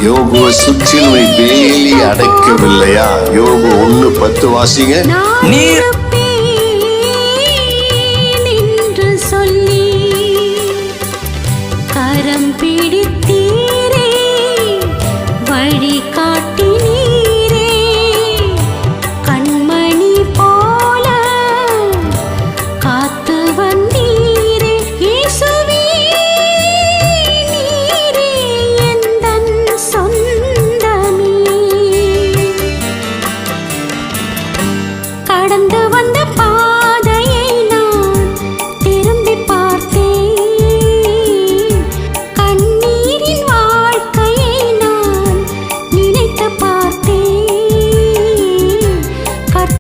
யோபுவை சுற்றிலும் வேலி அடைக்கவில்லையா? யோபு 1:10 வாசிங்க. நீர் கரம் பிடித்தீரே, வழி காட்டினீரே, கண்மணி போல காத்து வந்தீரே. இயேசுவே, நீரே எந்தன் சொந்தமே. கடந்து வந்த